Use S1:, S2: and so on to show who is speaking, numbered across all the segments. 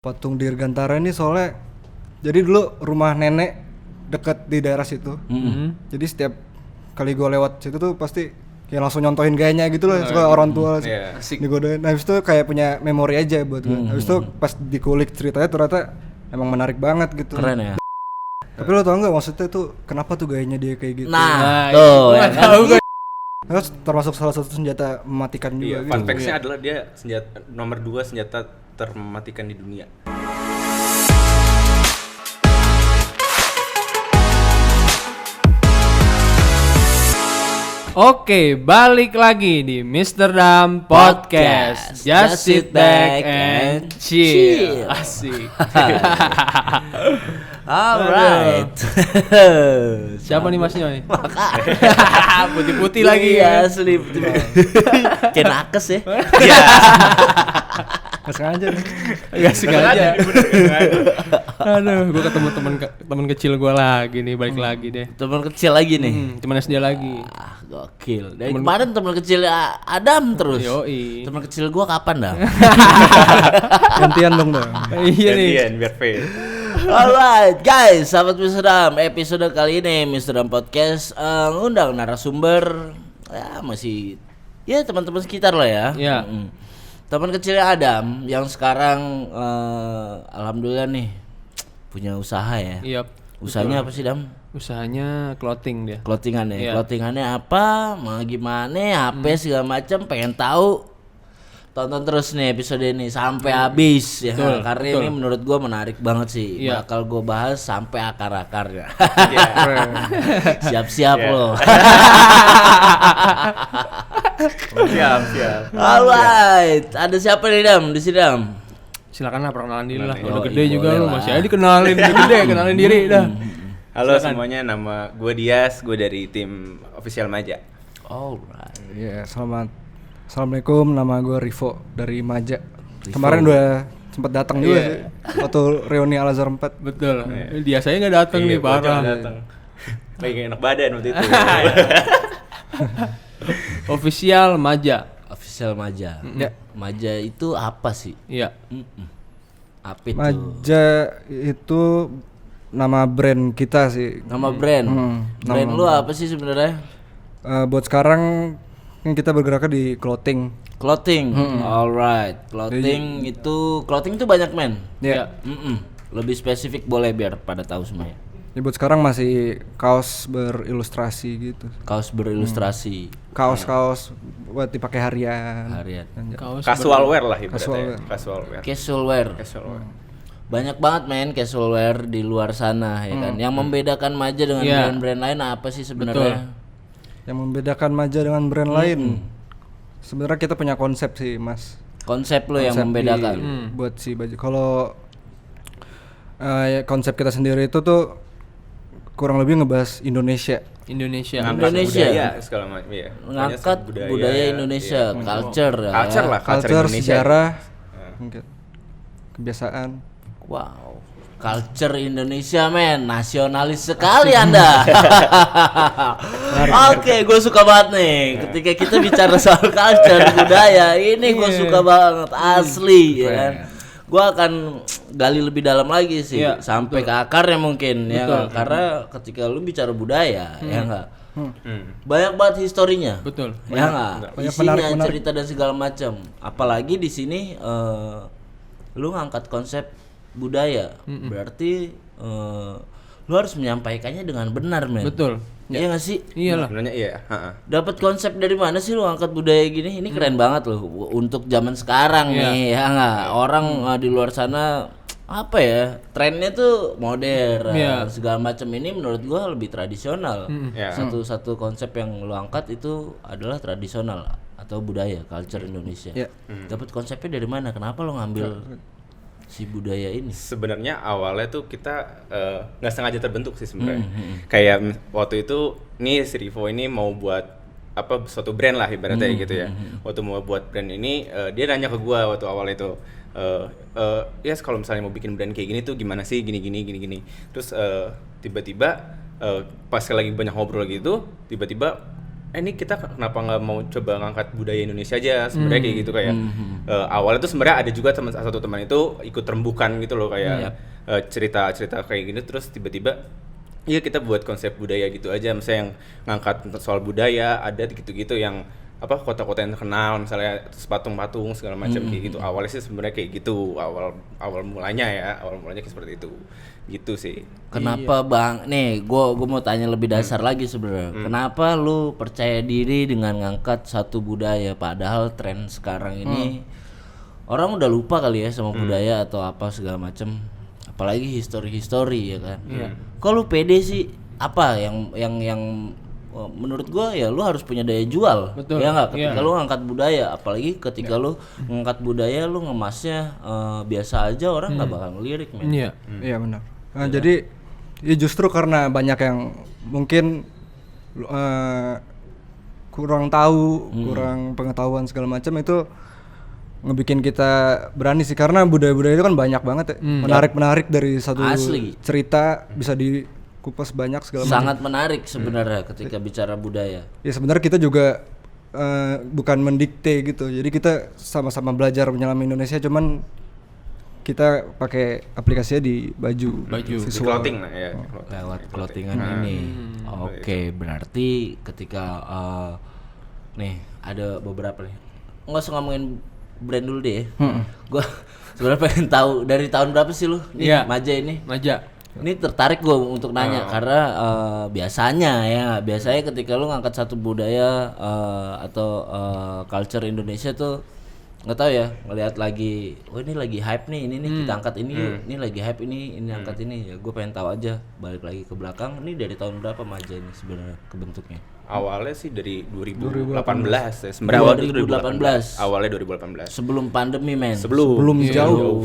S1: Patung Dirgantara ini soalnya jadi dulu rumah nenek deket di daerah situ. Jadi setiap kali gue lewat situ tuh pasti kayak langsung nyontohin gayanya gitu loh, suka orang tua digodain. Nah, habis itu kayak punya memori aja buat gue. Habis itu pas dikulik ceritanya ternyata emang menarik banget gitu.
S2: Keren ya.
S1: Tapi lo tau nggak maksudnya tuh kenapa tuh gayanya dia kayak gitu?
S2: Nah, tuh ya kan.
S1: Terus termasuk salah satu senjata mematikan juga gitu.
S3: Fun fact-nya adalah dia senjata nomor 2 senjata termematikan di dunia.
S4: Oke, balik lagi di Mr. Dam Podcast. Just sit back and chill. Asik.
S2: Alright.
S4: Siapa nih masnya nih? Putih-putih lagi
S2: ya,
S4: ya.
S2: asli. Kayak nakes ya.
S1: Nggak sengaja nih.
S4: Gak sengaja. Aduh, gue ketemu teman kecil gue lagi nih, balik lagi deh.
S2: Teman kecil lagi nih.
S4: Teman SD lagi.
S2: Ah, gokil. Dari kemarin teman kecil Adam terus.
S4: Yoi.
S2: Teman kecil gua kapan dah?
S1: Gantian dong dong.
S4: Iya nih.
S3: Gantian biar fair.
S2: Alright guys, sahabat Mr. Dam, episode kali ini Mr. Dam Podcast ngundang narasumber ya masih ya teman-teman sekitar lah ya.
S4: Iya.
S2: Teman kecilnya Adam yang sekarang alhamdulillah nih punya usaha ya.
S4: Iya.
S2: Usahanya apa sih Dam?
S4: Usahanya clothing dia.
S2: Clothingan ya.
S4: Iya.
S2: Clothingannya apa? Mau gimana? Apa segala macam pengen tahu. Tonton terus nih episode ini sampai habis ya.
S4: Betul,
S2: Karena
S4: betul.
S2: ini menurut gua menarik banget sih.
S4: Iya.
S2: Bakal gua bahas sampai akar-akarnya.
S3: Iya.
S2: Siap-siap
S3: Iya.
S2: loh.
S3: Siap.
S2: Alright, ada siapa nih Dam? Di sini Dam.
S4: Silakan lah perkenalan diri lah.
S2: Yoi,
S4: Udah gede juga
S2: boleh
S4: lu,
S2: lah.
S4: masih aja dikenalin. Udah gede, kenalin diri dah.
S3: Halo
S4: Silakan.
S3: semuanya, nama gue Dias, gue dari tim Official Maja.
S2: Alright.
S1: Iya, Assalamualaikum, nama gue Rivo dari Maja. Kemarin udah sempat datang juga sih waktu reuni Al Azhar 4.
S4: Betul. Dia saya nggak datang nih, parah.
S3: Datang. Lagi gak enak badan waktu itu.
S4: Official Maja.
S2: Official Maja.
S1: Ya.
S2: Maja itu apa sih?
S4: Iya.
S2: Apa itu?
S1: Maja itu nama brand kita sih.
S2: Nama brand. Brand lu apa sih sebenarnya?
S1: Buat sekarang kan kita bergeraknya di clothing.
S2: Clothing. Alright. Clothing itu banyak men.
S1: Ya.
S2: Lebih spesifik boleh biar pada tahu semuanya.
S1: Ya, buat sekarang masih kaos berilustrasi gitu.
S2: Kaos berilustrasi.
S1: Kaos-kaos buat dipakai harian.
S4: Kaos
S3: Casual wear lah
S1: Casual
S3: ibaratnya. Casual wear.
S2: Casual wear. Banyak banget men casual wear di luar sana ya kan. Yang membedakan Maja dengan
S4: Iya.
S2: brand-brand lain apa sih sebenarnya?
S1: Yang membedakan Maja dengan brand lain. Sebenarnya kita punya konsep sih, Mas.
S2: Konsep lo yang
S1: Konsep
S2: membedakan.
S1: buat si baju. Kalau ya, konsep kita sendiri itu tuh kurang lebih ngebahas Indonesia.
S4: Indonesia.
S2: Indonesia.
S3: Budaya segala macam ya.
S2: Ngangkat budaya Indonesia, culture ya.
S3: Culture lah,
S1: Culture,
S3: Indonesia.
S1: sejarah, kebiasaan.
S2: Wow. Culture Indonesia men, nasionalis sekali Anda. Oke, gue suka banget nih. Ketika kita bicara soal culture budaya, ini gue suka banget asli ya kan. Gue akan gali lebih dalam lagi sih, sampai ke akarnya mungkin ya nggak? Karena ketika lu bicara budaya ya enggak. Banyak banget historinya.
S4: Betul.
S2: Ya enggak?
S1: banyak
S2: Isinya
S1: menarik.
S2: cerita dan segala macam. Apalagi di sini lu ngangkat konsep budaya. Berarti lu harus menyampaikannya dengan benar, men.
S4: Betul.
S2: Iya enggak sih?
S4: Iyalah.
S3: Sebenarnya iya,
S2: Dapat konsep dari mana sih lu ngangkat budaya gini? Ini keren banget loh untuk zaman sekarang nih, ya enggak? Orang di luar sana apa ya? Trennya tuh modern, segala macam. Ini menurut gua lebih tradisional.
S3: Iya.
S2: Satu konsep yang lu angkat itu adalah tradisional atau budaya, culture Indonesia.
S1: Iya.
S2: Dapat konsepnya dari mana? Kenapa lu ngambil si budaya ini?
S3: Sebenarnya awalnya tuh kita nggak sengaja terbentuk sih sebenarnya. Kayak waktu itu nih si Rivo ini mau buat apa suatu brand lah ibaratnya gitu ya. Waktu mau buat brand ini dia nanya ke gua waktu awal itu ya kalau misalnya mau bikin brand kayak gini tuh gimana sih gini. Terus tiba-tiba pas lagi banyak ngobrol gitu tiba-tiba ini kita kenapa nggak mau coba ngangkat budaya Indonesia aja sebenarnya kayak gitu kayak awalnya tuh sebenarnya ada juga satu teman itu ikut rembukan gitu loh kayak cerita-cerita kayak gini terus tiba-tiba iya kita buat konsep budaya gitu aja misalnya yang ngangkat soal budaya ada gitu-gitu yang apa kota-kota yang terkenal misalnya patung-patung segala macam kayak gitu awalnya sih sebenarnya kayak gitu awal mulanya seperti itu gitu sih.
S2: Kenapa Bang? Nih, gua mau tanya lebih dasar lagi sebenarnya. Kenapa lu percaya diri dengan ngangkat satu budaya padahal tren sekarang ini orang udah lupa kali ya sama budaya atau apa segala macem. Apalagi history ya kan. Kok lu pede sih? Apa yang menurut gua ya lu harus punya daya jual.
S4: Betul.
S2: Ya enggak ketika lu ngangkat budaya, apalagi ketika lu ngangkat budaya lu ngemasnya biasa aja orang enggak bakal ngelirik, men.
S4: Iya.
S1: Iya benar. Nah, jadi ya justru karena banyak yang mungkin kurang tahu, kurang pengetahuan segala macam itu ngebikin kita berani sih karena budaya-budaya itu kan banyak banget ya. Menarik-menarik dari satu cerita bisa dikupas banyak segala macam.
S2: Sangat menarik sebenarnya ketika bicara budaya.
S1: Ya sebenarnya kita juga bukan mendikte gitu. Jadi kita sama-sama belajar menyelami Indonesia cuman kita pakai aplikasinya di baju visual.
S3: Clothing lah ya.
S2: Lewat clothingan ini. Oke, berarti ketika nih ada beberapa nih. Nggak usah ngomongin brand dulu deh. Gua sebenarnya pengen tahu dari tahun berapa sih lu nih Maja ini?
S4: Maja.
S2: Ini tertarik gue untuk nanya karena biasanya ketika lu ngangkat satu budaya atau culture Indonesia tuh nggak tahu ya ngelihat lagi ini lagi hype nih ini kita angkat ini yuk ini lagi hype ini angkat ini ya gue pengen tahu aja balik lagi ke belakang ini dari tahun berapa Maja ini sebenarnya kebentuknya
S3: awalnya sih dari 2018 ya sebenarnya
S2: 2018
S3: awalnya 2018
S2: sebelum pandemi men
S3: sebelum jauh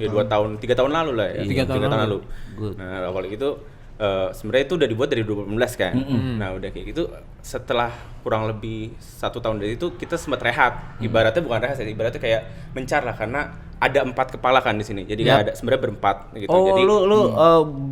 S3: ya 3 tahun lalu lah ya 3 tahun lalu. Nah awalnya itu sebenarnya itu udah dibuat dari 2018 kan. Nah udah kayak gitu setelah kurang lebih 1 tahun dari itu kita sempat rehat. Ibaratnya bukan rehat sih, ibaratnya kayak mencar lah karena ada 4 kepala kan di sini. Jadi ada sebenarnya berempat gitu.
S2: Oh,
S3: jadi
S2: lu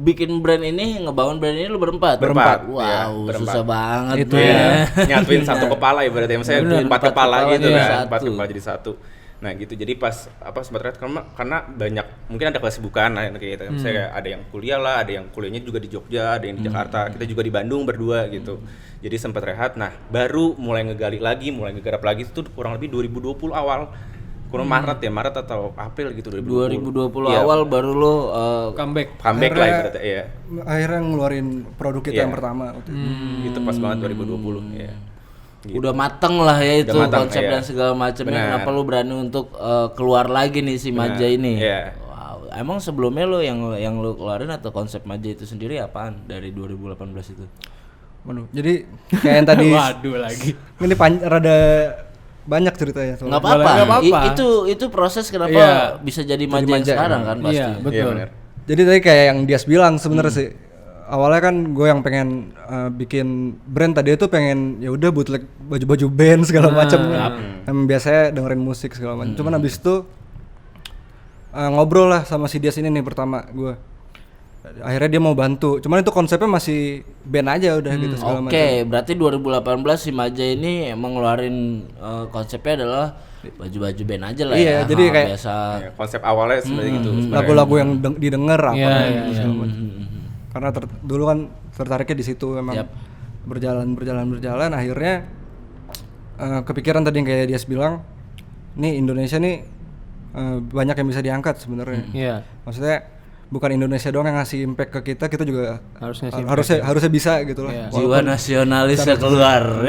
S2: bikin brand ini, ngebangun brand ini lu berempat. Wow, susah banget
S1: itu
S2: ya.
S3: Nyatuin satu kepala ibaratnya misalnya 4 kepala gitu kan. 4 kepala jadi satu. Nah gitu jadi pas sempat rehat karena banyak mungkin ada kesibukan lah kayak gitu. Misalnya ada yang kuliah lah, ada yang kuliahnya juga di Jogja, ada yang di Jakarta, kita juga di Bandung berdua gitu. Jadi sempat rehat. Nah baru mulai ngegali lagi, mulai ngegarap lagi itu kurang lebih 2020 awal. Kurang Maret atau April gitu
S2: 2020 awal baru lo
S3: comeback lah ibaratnya ya.
S1: Akhirnya ngeluarin produk kita yang pertama waktu itu.
S3: Itu pas banget 2020 ya.
S2: Gitu. Udah mateng lah ya itu konsep dan segala macamnya. Kenapa lu berani untuk keluar lagi nih si Maja ini? Wow. Emang sebelumnya lo yang lu keluarin atau konsep Maja itu sendiri apaan dari 2018 itu?
S1: Waduh, jadi kayak yang tadi
S4: Waduh lagi.
S1: Ini rada banyak ceritanya.
S2: Nggak apa-apa. Itu proses kenapa bisa jadi Maja yang sekarang kan pasti.
S4: Iya, betul.
S1: Jadi tadi kayak yang Dias bilang sebenarnya sih. Awalnya kan gue yang pengen bikin brand tadi itu pengen ya udah bootleg baju-baju band segala macam. Emang biasanya dengerin musik segala macam. Cuman abis itu ngobrol lah sama si Dias ini nih pertama gue. Akhirnya dia mau bantu. Cuman itu konsepnya masih band aja udah gitu segala macam.
S2: Oke, berarti 2018 si Maja ini emang ngeluarin konsepnya adalah baju-baju band aja lah
S1: ya. Iya, jadi kayak
S2: biasa
S3: konsep awalnya sebenarnya gitu.
S1: Lagu-lagu yang didengar apa
S4: Iya.
S1: Karena dulu kan tertariknya di situ memang. Berjalan akhirnya kepikiran tadi yang kayak Dias bilang, nih Indonesia nih banyak yang bisa diangkat sebenarnya.
S4: Iya.
S1: Maksudnya bukan Indonesia doang yang ngasih impact ke kita juga
S4: harusnya
S1: harusnya bisa gitu loh.
S2: Yeah. Jiwa nasionalisnya keluar.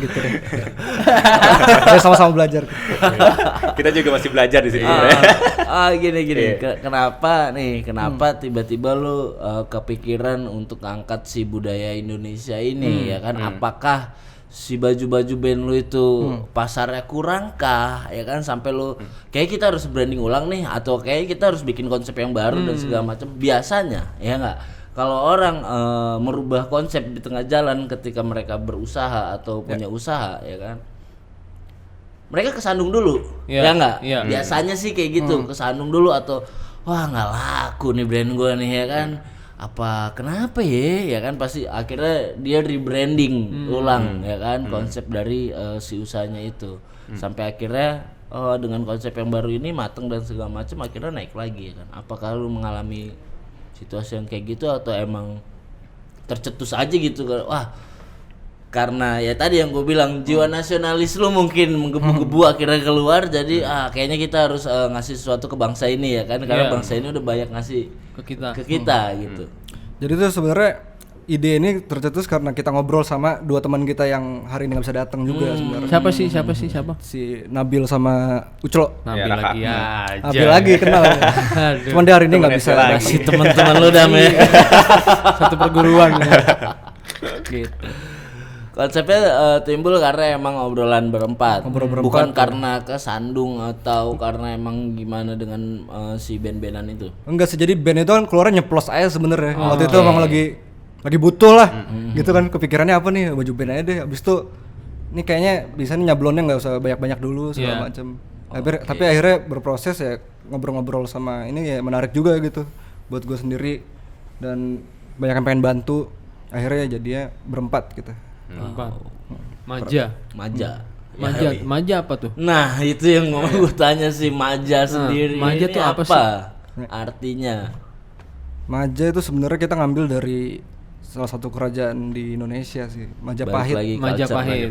S1: Gitu deh. Kita sama-sama belajar.
S3: Kita juga masih belajar di sini.
S2: Gini. Kenapa tiba-tiba lu kepikiran untuk angkat si budaya Indonesia ini ya kan? Apakah si baju-baju band lu itu pasarnya kurangkah ya kan sampai lu kayak kita harus branding ulang nih atau kayak kita harus bikin konsep yang baru dan segala macam biasanya ya nggak kalau orang merubah konsep di tengah jalan ketika mereka berusaha atau punya usaha ya kan mereka kesandung dulu ya nggak biasanya sih kayak gitu kesandung dulu atau wah nggak laku nih brand gue nih ya kan apa kenapa ya kan pasti akhirnya dia rebranding ulang ya kan konsep dari si usahanya itu sampai akhirnya dengan konsep yang baru ini mateng dan segala macam akhirnya naik lagi ya kan. Apakah lu mengalami situasi yang kayak gitu atau emang tercetus aja gitu wah karena ya tadi yang gue bilang jiwa nasionalis lu mungkin menggebu-gebu akhirnya keluar jadi kayaknya kita harus ngasih sesuatu ke bangsa ini ya kan karena bangsa ini udah banyak ngasih ke kita gitu.
S1: Jadi tuh sebenarnya ide ini tercetus karena kita ngobrol sama dua teman kita yang hari ini nggak bisa datang juga sebenarnya.
S4: Siapa?
S1: Si Nabil sama Uclo.
S4: Nabil
S3: Ya,
S4: lagi aja.
S1: Nabil lagi kenal. Cuman dia hari ini nggak bisa.
S2: Si teman-teman lu dah me.
S4: Satu perguruan.
S2: Gitu. Konsepnya timbul karena emang obrolan berempat. Bukan karena kesandung atau karena emang gimana dengan si band-bandan itu.
S1: Enggak sih, jadi band itu kan keluarnya nyeplos aja sebenarnya. Waktu itu emang lagi butuh lah. Gitu kan kepikirannya apa nih baju band aja deh. Abis itu ini kayaknya bisa nih nyablonnya nggak usah banyak-banyak dulu segala macam. Tapi akhirnya berproses ya ngobrol-ngobrol sama ini ya menarik juga gitu buat gue sendiri dan banyak yang pengen bantu. Akhirnya jadinya berempat gitu.
S4: Maja apa tuh?
S2: Nah itu yang mau gue tanya sih Maja sendiri.
S4: Maja
S2: ini
S4: tuh apa sih?
S2: Artinya?
S1: Maja itu sebenarnya kita ngambil dari salah satu kerajaan di Indonesia sih, Majapahit.
S4: Majapahit.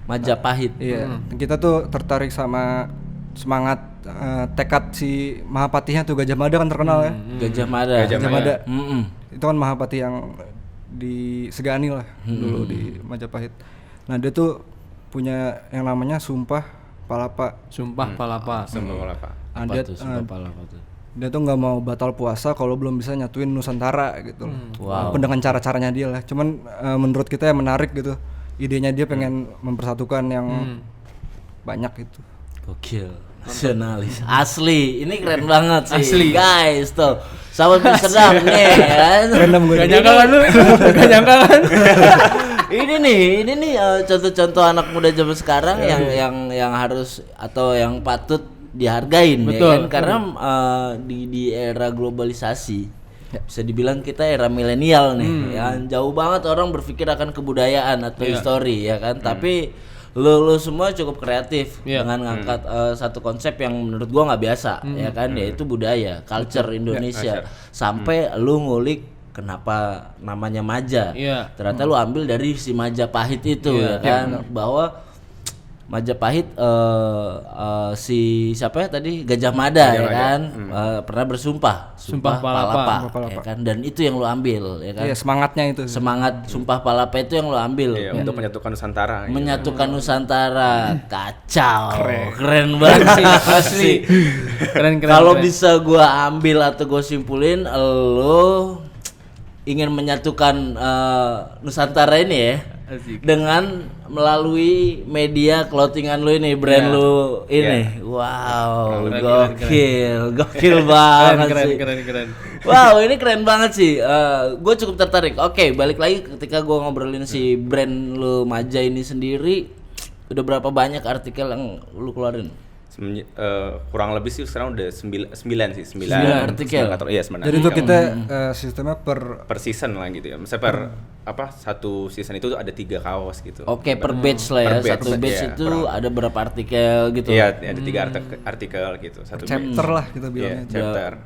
S2: Majapahit.
S1: Iya, kita tuh tertarik sama semangat tekad si Mahapatihnya tuh Gajah Mada kan terkenal ya.
S2: Gajah Mada.
S1: Gajah Mada. Itu kan Mahapatih yang disegani lah dulu di Majapahit. Nah dia tuh punya yang namanya Sumpah Palapa.
S4: Sumpah Palapa.
S2: Apa tuh Sumpah Palapa tuh?
S1: Dia tuh nggak mau batal puasa kalau belum bisa nyatuin Nusantara gitu. Walaupun dengan cara-caranya dia lah. Cuman menurut kita yang menarik gitu. Idenya dia pengen mempersatukan yang banyak itu.
S2: Gokil. Nasionalis. Asli. Ini keren banget sih.
S4: Asli.
S2: Guys tuh. Sahabat Amsterdam nih kan.
S1: Random gue.
S4: Gak nyangka kan lu? Gak nyangka kan?
S2: Ini nih contoh-contoh anak muda zaman sekarang yang harus atau yang patut dihargain.
S4: Betul,
S2: ya kan karena di era globalisasi bisa dibilang kita era milenial nih ya jauh banget orang berpikir akan kebudayaan atau histori ya kan tapi lu semua cukup kreatif dengan ngangkat satu konsep yang menurut gua nggak biasa ya kan yaitu budaya culture Indonesia sampai lu ngulik kenapa namanya Maja ternyata lu ambil dari si Majapahit itu ya kan bahwa Majapahit si siapa ya tadi Gajah Mada ya kan pernah bersumpah Sumpah Palapa ya kan dan itu yang lu ambil ya kan
S1: semangatnya itu
S2: semangat Sumpah Palapa itu yang lu ambil
S3: untuk menyatukan Nusantara
S2: menyatukan Nusantara kacau keren banget sih asli
S4: keren
S2: kalau bisa gua ambil atau gua simpulin lu ingin menyatukan Nusantara ini ya Asik. Dengan melalui media clothingan lu ini brand lu ini wow gokil banget sih
S4: keren
S2: wow ini keren banget sih gue cukup tertarik oke balik lagi ketika gue ngobrolin si brand lu Maja ini sendiri udah berapa banyak artikel yang lu keluarin?
S3: Kurang lebih sih sekarang udah 9
S2: artikel.
S3: Iya, sebenarnya.
S1: Jadi itu kita sistemnya per
S3: season lah gitu ya. Misalnya satu season itu ada 3 kaos gitu.
S2: Oke, per batch lah ya. Satu batch itu ada berapa artikel gitu.
S3: Iya, ada 3 artikel gitu. Satu
S1: chapter lah kita bilangnya.
S3: Chapter.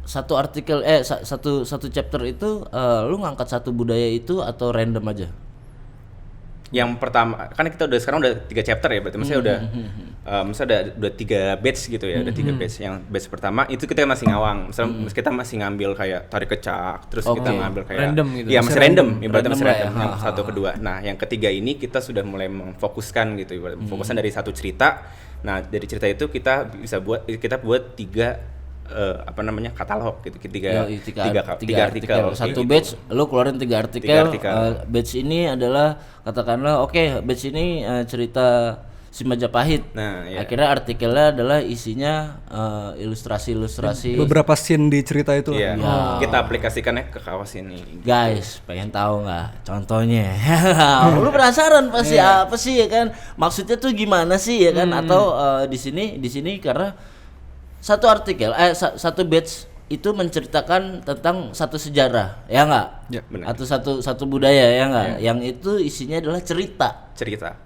S2: Satu artikel satu chapter itu lu ngangkat satu budaya itu atau random aja?
S3: Yang pertama kan kita sekarang udah 3 chapter ya berarti maksudnya udah 3 batch gitu ya, udah 3 batch. Yang batch pertama itu kita masih ngawang. Misalnya kita masih ngambil kayak tarik kecak, terus kita ngambil kayak
S4: random gitu.
S3: Iya, masih random, ibaratnya masih
S2: random
S3: random. Yang satu kedua. Nah, yang ketiga ini kita sudah mulai memfokuskan gitu, ibaratnya fokuskan dari satu cerita. Nah, dari cerita itu kita buat 3 katalog gitu, tiga artikel.
S2: Satu batch lu keluarin 3 artikel. Batch ini adalah katakanlah batch ini cerita si Majapahit.
S3: Nah, ya.
S2: Akhirnya artikelnya adalah isinya ilustrasi
S1: beberapa scene di cerita itu.
S3: Iya. Kita aplikasikannya ke kaos ini.
S2: Guys, pengen tahu nggak contohnya? Lu penasaran pasti apa sih ya kan? Maksudnya tuh gimana sih ya kan? Atau di sini karena satu artikel satu batch itu menceritakan tentang satu sejarah, ya nggak?
S1: Ya,
S3: benar.
S2: Atau satu budaya, ya nggak? Yang itu isinya adalah cerita,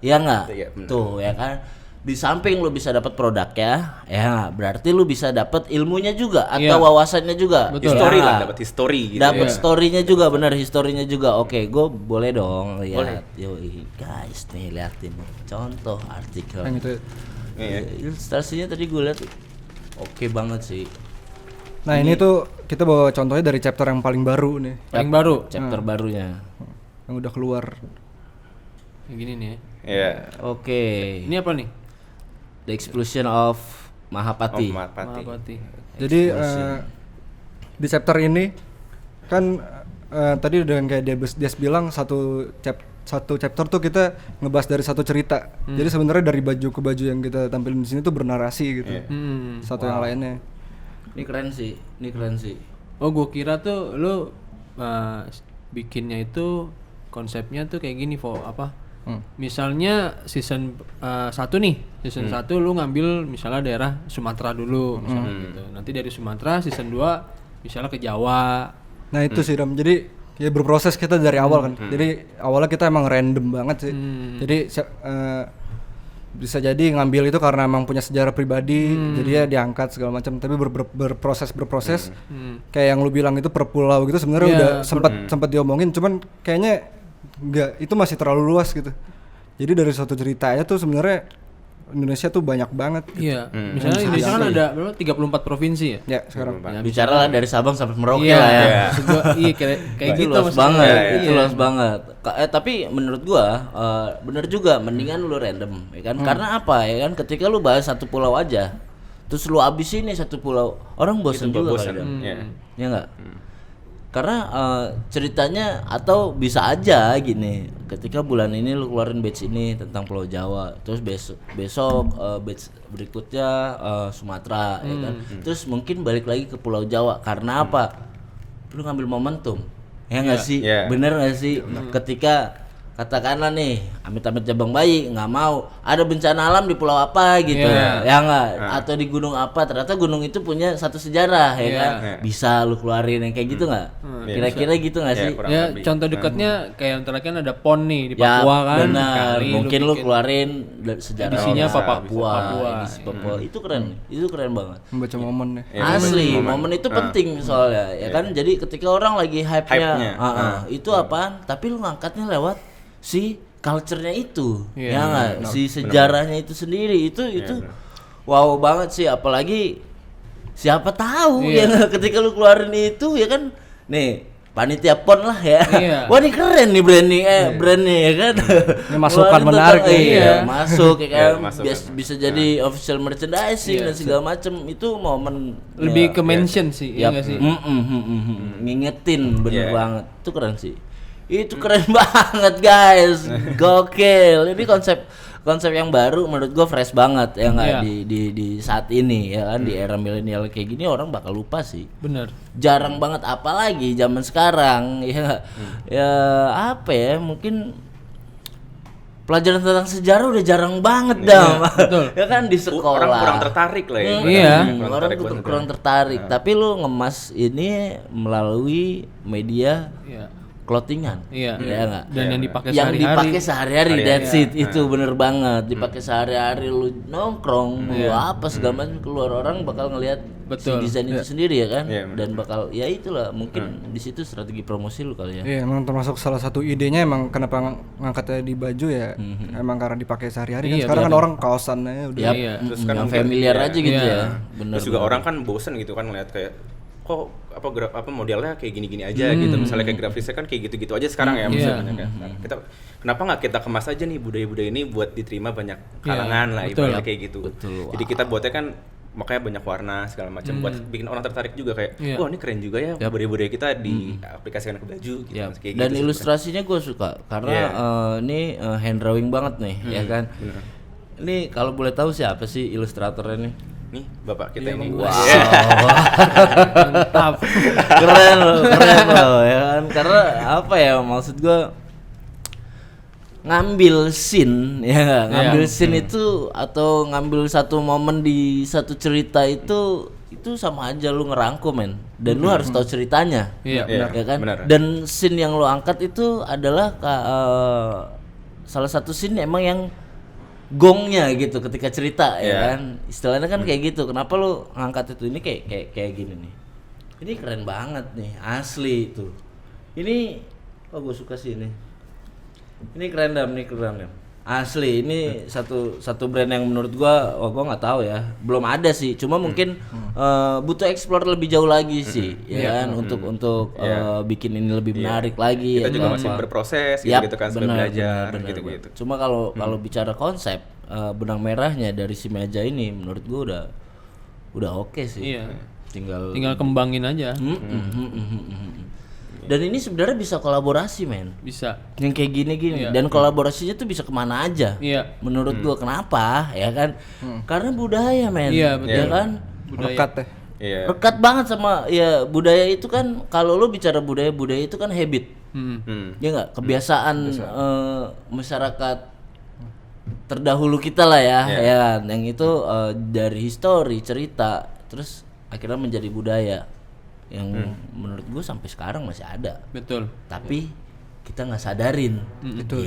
S2: ya nggak?
S3: Iya, benar.
S2: Tuh, ya kan? Di samping lu bisa dapat produknya, ya nggak? Berarti lu bisa dapat ilmunya juga atau wawasannya juga.
S4: Betul.
S3: History
S2: Ya
S3: lah,
S2: nggak?
S3: dapat history gitu.
S2: Dapat
S3: ya.
S2: story-nya juga, benar, historinya juga. Oke, gue boleh dong
S3: Boleh.
S2: lihat. Yoi, guys, nih liatin nih. Contoh artikel.
S1: Yang itu.
S3: Iya.
S2: Ilustrasinya tadi gue lihat oke banget sih.
S1: Nah, ini tuh kita bawa contohnya dari chapter yang paling baru nih,
S4: Paling baru.
S2: Chapter barunya.
S1: yang udah keluar.
S4: Yang gini nih ya.
S3: Iya.
S2: Oke.
S4: Ini apa nih?
S2: The Explosion of Mahapati.
S3: Mahapati.
S4: Mahapati.
S1: Jadi di chapter ini kan tadi udah kayak dia bilang satu chapter tuh kita ngebahas dari satu cerita. Jadi sebenarnya dari baju ke baju yang kita tampilin di sini tuh bernarasi gitu. Satu yang lainnya.
S2: Ini keren sih.
S4: Oh, gua kira tuh lu bikinnya itu konsepnya tuh kayak gini, misalnya season 1 nih, season 1 lu ngambil misalnya daerah Sumatera dulu misalnya gitu. Nanti dari Sumatera season 2 misalnya ke Jawa.
S1: Nah, itu sih Ram. Jadi ya berproses kita dari awal kan. Jadi awalnya kita emang random banget sih. Jadi bisa jadi ngambil itu karena emang punya sejarah pribadi, jadi ya diangkat segala macam. Tapi berproses kayak yang lu bilang itu per pulau gitu sebenarnya udah sempat diomongin, cuman kayaknya enggak, itu masih terlalu luas gitu. Jadi dari suatu cerita aja tuh sebenarnya Indonesia tuh banyak banget gitu.
S4: Iya. Misalnya Indonesia kan ada berapa? 34 provinsi ya?
S1: Ya, sekarang.
S2: Ya, bicara lah dari Sabang sampai Merauke
S4: Iya.
S2: lah ya.
S4: Maksud gua, iya kayak
S2: Itu
S4: gitu
S2: luas
S4: maksudnya.
S2: banget,
S4: Iya.
S2: itu luas banget. Tapi menurut gua bener juga, mendingan lu random, ya kan? Karena apa ya kan? Ketika lu bahas satu pulau aja, terus lu abisin nih satu pulau, orang bosan juga
S3: bosan.
S2: kali,
S3: Iya.
S2: ya nggak? Karena ceritanya atau bisa aja gini, ketika bulan ini lu keluarin batch ini tentang Pulau Jawa, terus besok batch berikutnya Sumatera, ya kan? Terus mungkin balik lagi ke Pulau Jawa, karena apa? Lu ngambil momentum, ya nggak sih?
S3: Iya.
S2: Bener nggak sih? Ketika katakanlah nih amit-amit Jabang Bayi nggak mau ada bencana alam di pulau apa gitu, ya nggak? Atau di gunung apa, ternyata gunung itu punya satu sejarah, ya kan? Bisa lu keluarin yang kayak gitu nggak? Kira-kira gitu nggak sih?
S3: kurang
S4: Ya,
S3: lebih.
S4: contoh dekatnya kayak antara kan ada PON nih di
S2: Ya
S4: Papua kan.
S2: benar,
S4: Kali
S2: mungkin lu keluarin sejarah
S4: Edisinya
S2: Papua,
S4: Papua.
S2: edisi Papua. Itu keren banget.
S1: Membaca momen ya.
S2: Asli, momen itu penting soalnya, ya kan? Jadi ketika orang lagi hype-nya, itu apaan? Tapi lu ngangkatnya lewat si culture-nya itu, ya nggak? Si sejarahnya itu sendiri, itu wow banget sih. Apalagi siapa tahu ya nggak? Ketika lu keluarin itu, ya kan? Nih panitia PON lah ya. Wah, ini keren nih brandnya ya kan.
S1: Ini masukan
S2: Keluarin
S1: menarik
S2: tuh,
S1: ya.
S2: masuk ya kan.
S3: Masuk.
S2: Bisa jadi official merchandising dan segala macem. Itu momen
S4: lebih ke mention sih, ya nggak sih?
S2: ngingetin bener banget. Itu keren sih. Itu keren banget guys, gokil. Ini konsep yang baru menurut gue fresh banget ya nggak di saat ini ya kan, di era milenial kayak gini orang bakal lupa sih.
S4: Bener.
S2: Jarang banget, apalagi zaman sekarang ya nggak? Ya apa ya, mungkin pelajaran tentang sejarah udah jarang banget dah. Ya kan di sekolah.
S3: Orang kurang tertarik lah ya.
S4: Iya.
S2: Orang kurang tertarik. Tapi lu ngemas ini melalui media clothingan, ya nggak?
S4: Dan yang dipakai
S2: yang
S4: sehari-hari.
S2: dipakai sehari-hari, that's it. Itu bener banget. Dipakai sehari-hari, lu nongkrong, lu apa segala macam, keluar orang bakal ngelihat si desain itu sendiri ya kan, dan bakal ya itulah mungkin di situ strategi promosi lu kali ya.
S1: Iya, emang termasuk salah satu idenya emang kenapa ngangkatnya di baju ya, emang karena dipakai sehari-hari kan. Sekarang kan orang kaosannya udah.
S3: Terus kan
S2: yang familiar aja gitu ya. Bener.
S3: Terus juga orang kan bosen gitu kan ngeliat kayak kok apa modelnya kayak gini-gini aja gitu. Misalnya kayak grafisnya kan kayak gitu-gitu aja sekarang ya misalnya kan. Kita kenapa nggak kita kemas aja nih budaya-budaya ini buat diterima banyak kalangan lah ibaratnya kayak gitu. Jadi kita buatnya kan makanya banyak warna segala macam buat bikin orang tertarik juga kayak wah ini keren juga ya budaya-budaya kita diaplikasikan ke baju gitu. Kayak
S2: Dan
S3: gitu
S2: ilustrasinya gue suka karena ini hand drawing banget nih ya kan. Ini kalau boleh tahu siapa sih ilustratornya nih?
S3: Nih bapak kita ini.
S2: Wow. Mantap. keren loh ya kan. Karena apa ya, maksud gua ngambil scene ya, ngambil scene itu atau ngambil satu momen di satu cerita itu itu sama aja lu ngerangkum men, dan lu harus tahu ceritanya.
S4: Iya,
S3: benar.
S2: Ya kan?
S3: Benar.
S2: Dan scene yang lu angkat itu adalah salah satu scene emang yang gongnya gitu ketika cerita ya kan. Istilahnya kan kayak gitu. Kenapa lu ngangkat itu? Ini kayak gini nih. Ini keren banget nih, asli itu. Ini gue suka sih ini. Ini keren Dam, asli. Ini satu brand yang menurut gua nggak tahu ya, belum ada sih. Cuma mungkin butuh explore lebih jauh lagi sih, ya kan, untuk bikin ini lebih menarik lagi.
S3: Kita juga masih berproses gitu kan, sambil belajar gitu.
S2: Cuma kalau bicara konsep benang merahnya dari si meja ini, menurut gua udah oke sih.
S4: Iya.
S2: Tinggal
S4: kembangin aja.
S2: Dan ini sebenarnya bisa kolaborasi men,
S4: Bisa.
S2: yang kayak gini dan kolaborasinya tuh bisa kemana aja.
S4: Iya.
S2: Menurut gua kenapa ya kan? Karena budaya men.
S4: Iya, betul.
S2: Ya kan?
S1: Rekat deh.
S3: Iya.
S2: Rekat banget sama ya budaya itu kan. Kalau lu bicara budaya itu kan habit. Ya nggak, kebiasaan masyarakat terdahulu kita lah ya, ya kan? Yang itu dari histori, cerita, terus akhirnya menjadi budaya yang menurut gue sampai sekarang masih ada.
S4: Betul.
S2: Tapi kita nggak sadarin gitu.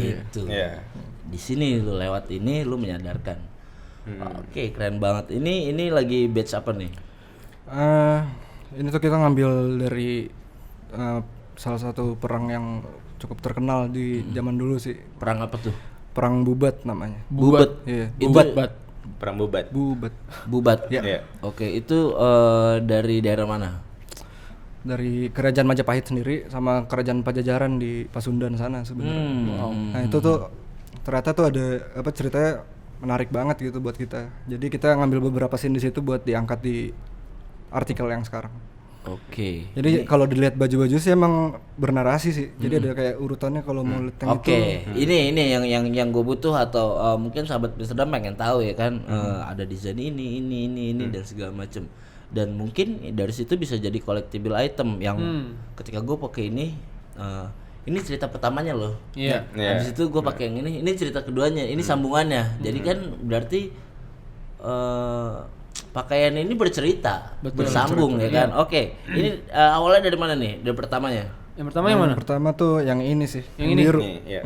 S3: Iya.
S2: Di sini lu lewat ini lu menyadarkan. Oke, keren banget. Ini lagi batch apa nih?
S1: Ini tuh kita ngambil dari salah satu perang yang cukup terkenal di zaman dulu sih.
S2: Perang apa tuh?
S1: Perang Bubat namanya.
S2: Bubat.
S1: Iya.
S2: Bubat.
S3: Perang Bubat.
S2: Bubat.
S3: Iya.
S2: Oke, itu dari daerah mana?
S1: Dari kerajaan Majapahit sendiri sama kerajaan Pajajaran di Pasundan sana sebenarnya. Nah itu tuh ternyata tuh ada ceritanya menarik banget gitu buat kita. Jadi kita ngambil beberapa scene di situ buat diangkat di artikel yang sekarang.
S2: Oke.
S1: Jadi kalau dilihat baju-baju sih emang bernarasi sih. Jadi ada kayak urutannya kalau mau lihat yang
S2: Oke, ini yang gue butuh atau mungkin sahabat Amsterdam pengen tahu ya kan, ada desain ini dan segala macem. Dan mungkin dari situ bisa jadi collectible item yang ketika gue pakai ini cerita pertamanya loh.
S4: Iya.
S2: Habis itu gue pakai yang ini cerita keduanya, ini sambungannya. Jadi kan berarti pakaian ini bercerita, bersambung ya kan. Oke, ini awalnya dari mana nih? Dari pertamanya.
S4: Yang pertama yang mana?
S1: Pertama tuh yang ini sih.
S4: Yang ini?
S1: biru.
S3: Iya.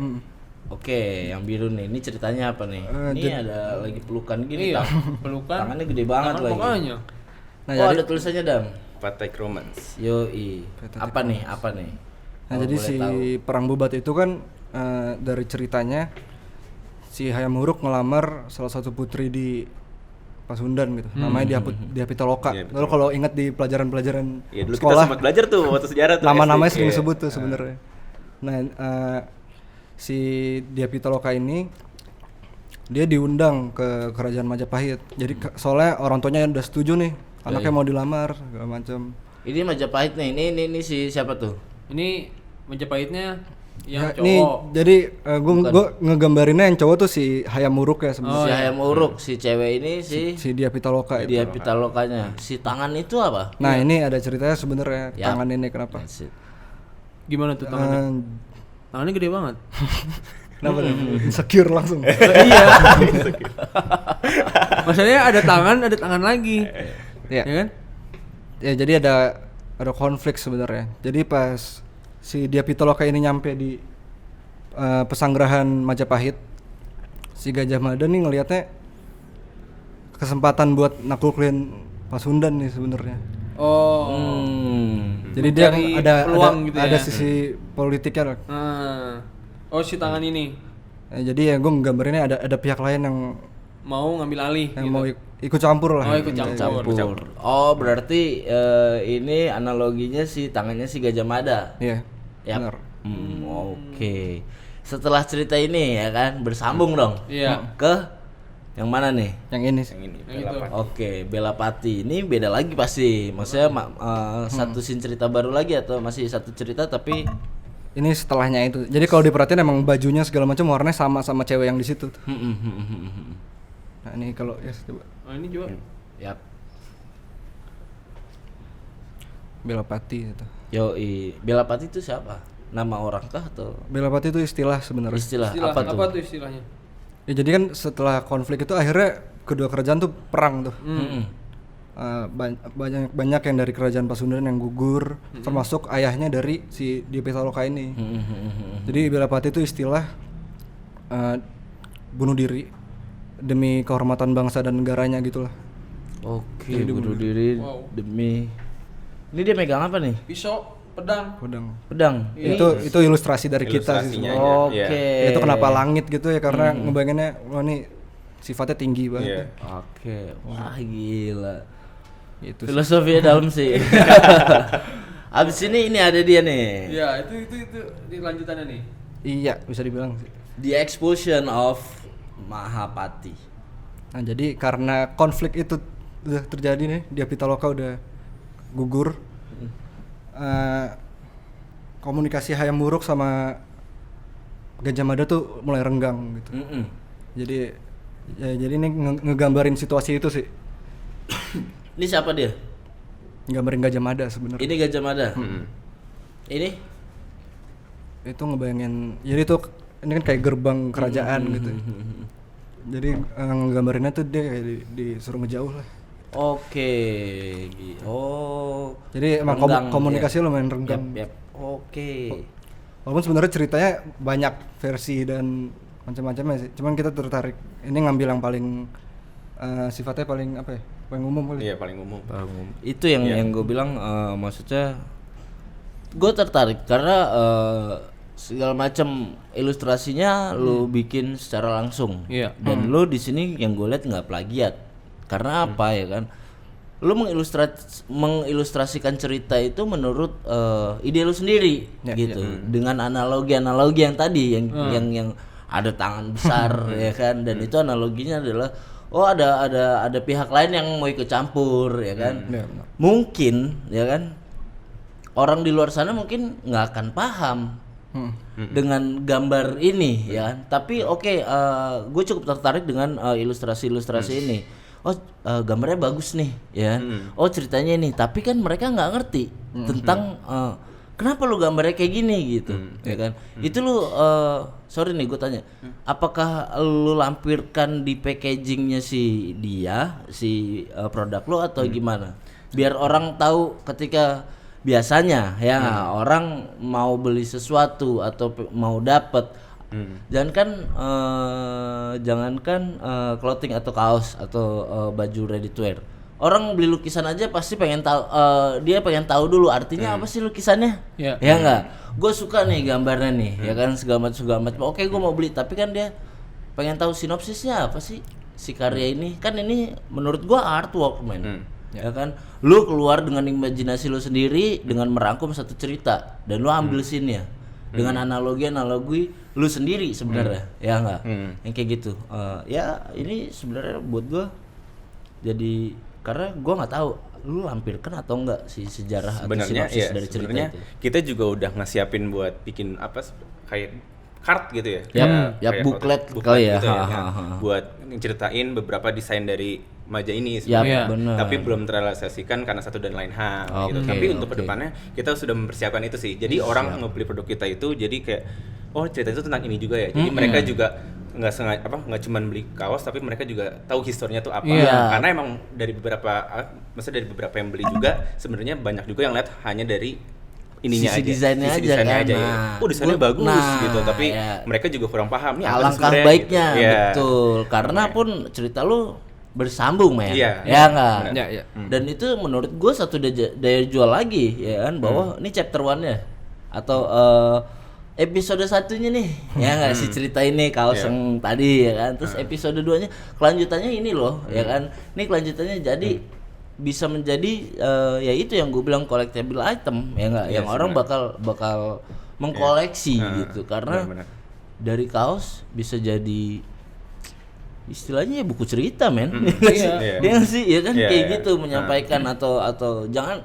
S2: Oke, yang biru nih. Ini ceritanya apa nih? Ini ada lagi pelukan gini.
S4: Iya, pelukan.
S2: Tangannya gede banget
S4: Tangan
S2: lagi.
S4: pokoknya.
S1: Nah,
S2: ada tulisannya Dam.
S3: Patek Romance.
S2: Yoi. Apa nih?
S1: Nah jadi si perang Bubat itu kan dari ceritanya si Hayam Wuruk ngelamar salah satu putri di Pasundan gitu. Namanya Diapitaloka. Lalu kalau ingat di pelajaran-pelajaran
S3: Iya, dulu
S1: sekolah,
S3: kita sempat belajar tuh waktu sejarah tuh.
S1: nama-namanya
S3: SD.
S1: sering
S3: Iya.
S1: disebut tuh sebenarnya. Nah si Diapitaloka ini dia diundang ke kerajaan Majapahit. Jadi soalnya orang tuanya udah setuju nih, anaknya mau dilamar segala macam.
S2: Ini Majapahit nih. Ini si siapa tuh?
S4: Ini Majapahitnya yang
S1: Ya, nih,
S4: cowok.
S1: jadi gue ngegambarinnya yang cowok tuh si Hayam Wuruk ya sebenarnya.
S2: Si Hayam Wuruk, si cewek ini
S1: Si Diapitaloka itu.
S2: dia Pitalokanya. Si tangan itu apa?
S1: Nah ini ada ceritanya sebenarnya tangan ini kenapa?
S2: That's it.
S4: Gimana tuh tangannya? Tangannya gede banget.
S1: Kenapa? Insecure langsung.
S4: Iya. Maksudnya ada tangan lagi.
S1: Iya.
S4: Ya kan?
S1: Ya jadi ada konflik sebenarnya. Jadi pas si Diapitaloka ini nyampe di pesanggerahan Majapahit, si Gajah Mada nih ngelihatnya kesempatan buat naklukin Pasundan nih sebenarnya.
S4: Oh.
S1: Jadi dia
S4: Mencari
S1: ada
S4: peluang gitu
S1: ada
S4: ya.
S1: sisi politiknya lah.
S4: Oh si tangan ini
S1: Jadi ya gue nggambarinnya ada pihak lain yang
S4: mau ngambil alih
S1: yang
S4: gitu.
S1: mau ikut campur lah.
S4: Oh, ikut campur.
S2: Oh, berarti ini analoginya si tangannya si Gajah Mada.
S1: Iya.
S2: Yap.
S1: Benar.
S2: Oke. Setelah cerita ini ya kan bersambung dong.
S4: Iya.
S2: Ke yang mana nih?
S1: Yang ini sih.
S3: Yang ini.
S4: Yang itu.
S2: Oke, Belapati. Ini beda lagi pasti. Maksudnya satu scene cerita baru lagi atau masih satu cerita tapi
S1: Ini setelahnya itu. Jadi kalau diperhatiin emang bajunya segala macam warnanya sama cewek yang di situ. Nah, ini kalau coba
S4: Oh ini juga.
S2: Yap.
S1: Belapati itu.
S2: Yoi. Belapati itu siapa? Nama orang kah atau
S1: Belapati itu istilah sebenarnya.
S2: istilah,
S4: Istilah
S2: apa tuh?
S4: apa tuh istilahnya?
S1: Ya jadi kan setelah konflik itu akhirnya kedua kerajaan tuh perang tuh. banyak yang dari kerajaan Pasundan yang gugur, termasuk ayahnya dari si Dia Pitaloka ini. Jadi bela pati itu istilah bunuh diri demi kehormatan bangsa dan negaranya gitulah.
S2: Oke, bunuh diri demi. Ini dia megang apa nih?
S4: Pisau, pedang.
S2: Pedang.
S1: Itu ilustrasi dari kita sih.
S2: Oke.
S1: Itu kenapa langit gitu ya, karena ngebayanginnya wah nih sifatnya tinggi banget.
S2: Oke. Wah, gila.
S1: Itu
S2: Filosofinya dalam sih. Abis ini ada dia nih.
S4: Iya, itu di lanjutannya nih.
S1: Iya, bisa dibilang sih.
S2: The Expulsion of Mahapati.
S1: Nah, jadi karena konflik itu udah terjadi nih, Dia Pitaloka udah gugur. Komunikasi Hayam Wuruk sama Gajah Mada tuh mulai renggang gitu. Jadi ini ngegambarin situasi itu sih.
S2: Ini siapa dia?
S1: Gambarin Gajah Mada sebenarnya.
S2: Ini Gajah Mada. Ini?
S1: Itu ngebayangin. Jadi tuh ini kan kayak gerbang kerajaan gitu. Jadi nggambarinnya tuh dia kayak disuruh ngejauh lah.
S2: Oke.
S1: Jadi emang komunikasi lumayan renggang.
S2: Yep. Oke.
S1: Walaupun sebenarnya ceritanya banyak versi dan macam-macamnya sih. Cuman kita tertarik. Ini ngambil yang paling sifatnya paling apa ya? Paling umum kali.
S3: Iya, paling umum.
S2: Itu yang gue bilang maksudnya gue tertarik karena segala macam ilustrasinya lu bikin secara langsung. Dan lu di sini yang gue lihat nggak plagiat. Karena apa ya kan? Lu mengilustrasikan cerita itu menurut ide lu sendiri gitu. Dengan analogi yang tadi yang ada tangan besar ya kan, dan itu analoginya adalah ada pihak lain yang mau ikut campur ya kan. Mungkin ya kan orang di luar sana mungkin nggak akan paham dengan gambar ini ya kan. Tapi gue cukup tertarik dengan ilustrasi ini. Gambarnya bagus nih ya. Ceritanya ini, tapi kan mereka nggak ngerti tentang kenapa lu gambarnya kayak gini gitu ya kan. Itu lu sorry nih gue tanya, apakah lu lampirkan di packagingnya si produk lu atau gimana, biar orang tahu ketika biasanya ya orang mau beli sesuatu atau mau dapet jangankan clothing atau kaos atau baju ready to wear, orang beli lukisan aja pasti pengen tahu, dia pengen tahu dulu artinya apa sih lukisannya, ya nggak? Gue suka nih gambarnya nih, ya kan segala macam. Oke, gue mau beli, tapi kan dia pengen tahu sinopsisnya apa sih si karya ini. Kan ini menurut gue artwork men, ya kan? Lu keluar dengan imajinasi lu sendiri dengan merangkum satu cerita dan lu ambil scene-nya dengan analogi lu sendiri sebenarnya, ya nggak? Yang kayak gitu. Ya ini sebenarnya buat gue jadi, karena gue nggak tahu lu lampirkan atau enggak si sejarah atau sinopsis dari cerita itu.
S3: Kita juga udah ngesiapin buat bikin apa kayak card gitu ya.
S2: Kayak booklet kali ya.
S3: Gitu buat ceritain beberapa desain dari Maja ini sebenarnya. Tapi belum terrealisasikan karena satu dan lain hal gitu. Tapi untuk kedepannya kita sudah mempersiapkan itu sih. Jadi orang ngebeli produk kita itu jadi kayak cerita itu tentang ini juga ya. Jadi mereka juga nggak cuma beli kaos, tapi mereka juga tahu historinya tuh apa. Karena emang dari beberapa yang beli juga sebenarnya banyak juga yang lihat hanya dari ininya
S2: sisi desainnya aja kan.
S3: Desainnya bagus gitu, tapi mereka juga kurang paham nih
S2: alangkah baiknya gitu. Betul. Karena pun cerita lu bersambung men. Ya enggak? Dan itu menurut gue satu daya jual lagi ya kan, bahwa ini chapter 1-nya atau episode 1-nya nih, ya nggak si cerita ini kaos yang tadi ya kan, terus episode 2-nya kelanjutannya ini loh, ya kan, ini kelanjutannya jadi bisa menjadi ya itu yang gue bilang collectible item ya nggak, yang orang bakal mengkoleksi gitu, karena dari kaos bisa jadi istilahnya ya buku cerita men, dia sih ya kan kayak gitu menyampaikan atau jangan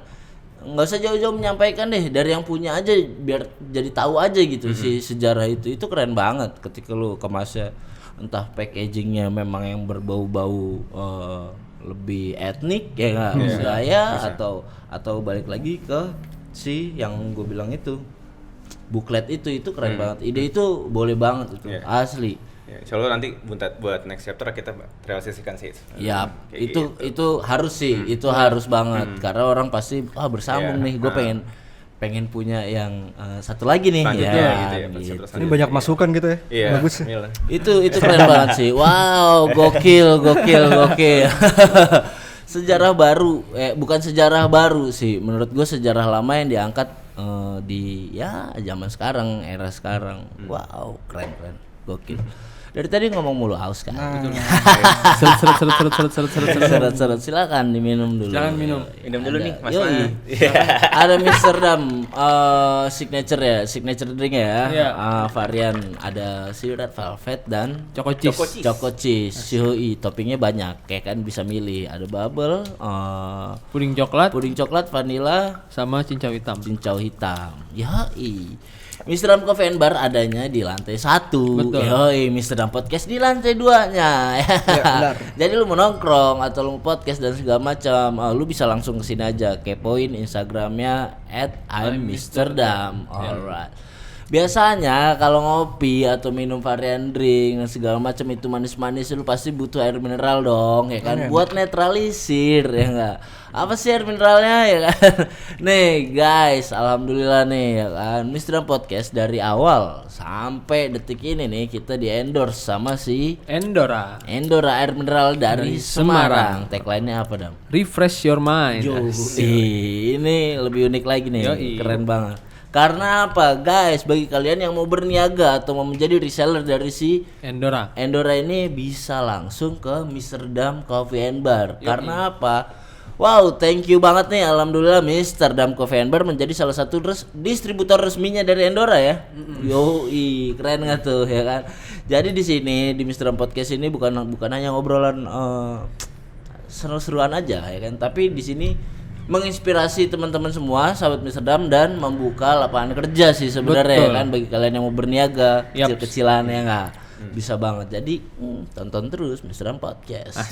S2: nggak usah jauh-jauh menyampaikan deh, dari yang punya aja biar jadi tahu aja gitu si sejarah itu keren banget ketika lu kemasnya, entah packagingnya memang yang berbau-bau lebih etnik ya nggak, budaya atau balik lagi ke si yang gue bilang itu booklet itu keren banget, ide itu boleh banget itu asli.
S3: Ya, insya Allah nanti buat next chapter kita realisasikan sih.
S2: Ya,
S3: Kayak
S2: itu harus sih, itu harus banget karena orang pasti bersambung nih. Gue pengen punya yang satu lagi nih
S3: Selanjutnya
S2: ya.
S3: gitu ya,
S2: Gitu.
S1: Ini banyak masukan gitu ya.
S3: Iya,
S1: Bagus.
S3: Mil.
S2: Itu keren banget sih. Wow, gokil. Sejarah baru, bukan sejarah baru sih. Menurut gue sejarah lama yang diangkat di zaman sekarang, era sekarang. Wow, keren, gokil. Dari tadi ngomong mulu haus kan. Seret. Silakan diminum dulu.
S4: Jangan minum.
S3: Minum dulu nih, Mas.
S2: Yoi. Ada Mr. Dam signature drink ya.
S4: Iya.
S2: Varian ada si Red Velvet dan
S4: Choco cheese.
S2: Yoi, toppingnya banyak. Kayak kan bisa milih. Ada bubble,
S4: Puding coklat
S2: vanilla,
S4: sama cincau hitam.
S2: Yoi. Mr. Dam Coffee and Bar adanya di lantai 1.
S4: Betul.
S2: Yoi, Mr. Dam Podcast di lantai 2-nya.
S1: benar.
S2: Jadi lu mau nongkrong atau lu mau podcast dan segala macam, lu bisa langsung kesini aja. Kepoin Instagramnya @I'mMrDam. Alright. Biasanya kalau ngopi atau minum varian drink dan segala macam itu manis-manis, lu pasti butuh air mineral dong, ya kan? Buat netralisir, ya enggak? Apa sih air mineralnya, ya kan? Nih guys, alhamdulillah nih, ya kan? Mr. Dam Podcast dari awal sampai detik ini nih kita di endorse sama si
S4: Endora.
S2: air mineral dari Semarang. Tagline-nya apa, Dam?
S4: Refresh your mind.
S2: Ini lebih unik lagi nih.
S4: Yoi.
S2: Keren banget. Karena apa, guys? Bagi kalian yang mau berniaga atau mau menjadi reseller dari si
S4: Endora.
S2: ini bisa langsung ke Mr. Dam Coffee and Bar. Karena apa? Wow, thank you banget nih, alhamdulillah Mr. Dam Coffee and Bar menjadi salah satu distributor resminya dari Endora ya. Yoi, keren nggak tuh, ya kan? Jadi di sini di Mr. Dam Podcast ini bukan hanya ngobrolan seru-seruan aja, ya kan? Tapi di sini menginspirasi teman-teman semua sahabat Mr. Dam dan membuka lapangan kerja sih sebenarnya, ya kan, bagi kalian yang mau berniaga kecil-kecilan ya nggak, bisa banget. Jadi tonton terus Mr. Dam Podcast.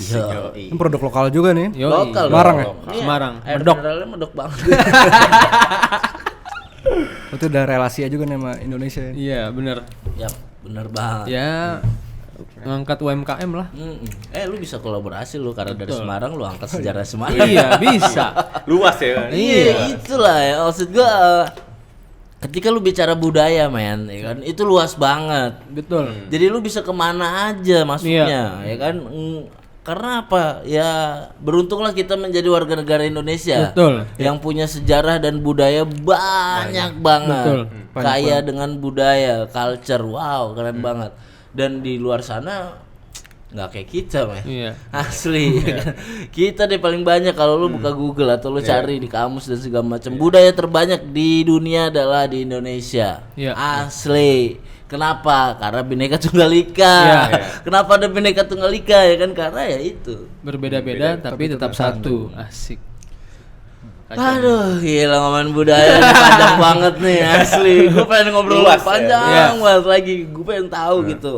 S1: Ini produk lokal juga nih.
S2: Lokal
S1: Semarang ya?
S4: Semarang.
S2: Air
S4: Medok.
S2: mineralnya medok banget.
S1: Itu udah relasi juga nih sama Indonesia ya.
S4: Iya, bener.
S2: Yap, bener banget.
S4: Ya, ngangkat UMKM lah.
S2: Lu bisa kolaborasi lu karena dari Semarang, lu angkat sejarah Semarang.
S4: Iya, bisa.
S3: Luas ya.
S2: Iya, itulah ya maksud gua. Ketika lu bicara budaya, men, ya kan, itu luas banget.
S4: Betul.
S2: Jadi lu bisa kemana aja masuknya, ya kan? Karena apa? Ya beruntunglah kita menjadi warga negara Indonesia.
S4: Betul.
S2: Yang punya sejarah dan budaya banyak banget.
S4: Betul.
S2: Kaya dengan budaya, culture, wow, keren banget. Dan di luar sana nggak kayak kita, men.
S4: Iya.
S2: Asli. Kita deh paling banyak kalau lu buka Google atau lu cari di kamus dan segala macam. Budaya terbanyak di dunia adalah di Indonesia.
S4: Iya.
S2: Asli. Kenapa? Karena Bhinneka Tunggal Ika.
S4: Iya.
S2: Kenapa ada Bhinneka Tunggal Ika, ya kan? Karena ya itu.
S4: Berbeda-beda tapi tetap satu. Asik.
S2: Aduh, gila ngomongin budaya nih, panjang banget nih, asli. Gue pengen ngobrol
S3: Luas,
S2: panjang banget lagi. Gue pengen tahu gitu.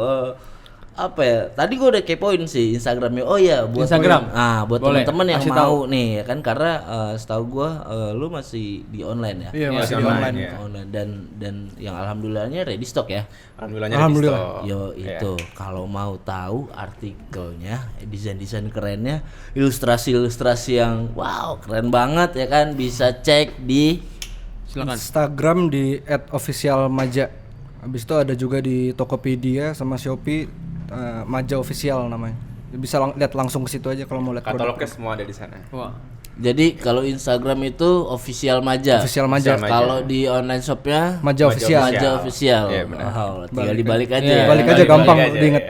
S2: Apa ya? Tadi gue udah kepoin sih Instagramnya. Oh ya, buat
S4: Instagram.
S2: buat
S4: Boleh,
S2: teman-teman yang
S4: kasih
S2: mau
S4: tahu.
S2: nih, ya kan, karena setahu gue lu masih di online ya.
S1: Iya, masih di
S3: online,
S1: online.
S3: ya.
S2: Online dan yang alhamdulillahnya ready stock ya.
S1: Alhamdulillah.
S2: Yo itu kalau mau tahu artikelnya, desain-desain kerennya, ilustrasi-ilustrasi yang wow keren banget, ya kan, bisa cek di
S4: Silakan.
S1: Instagram di @officialmaja. Habis itu ada juga di Tokopedia sama Shopee, Maja Official namanya. Bisa lihat langsung ke situ aja kalau mau lihat
S3: Katalognya semua ada di sana.
S4: Wah.
S2: Jadi kalau Instagram itu official Maja.
S1: Official Maja.
S2: Kalau di online shopnya
S1: Maja Official.
S2: Maja Official.
S3: Iya, benar.
S2: Wow, tinggal dibalik aja.
S4: Iya,
S2: ya.
S1: Balik aja gampang diinget.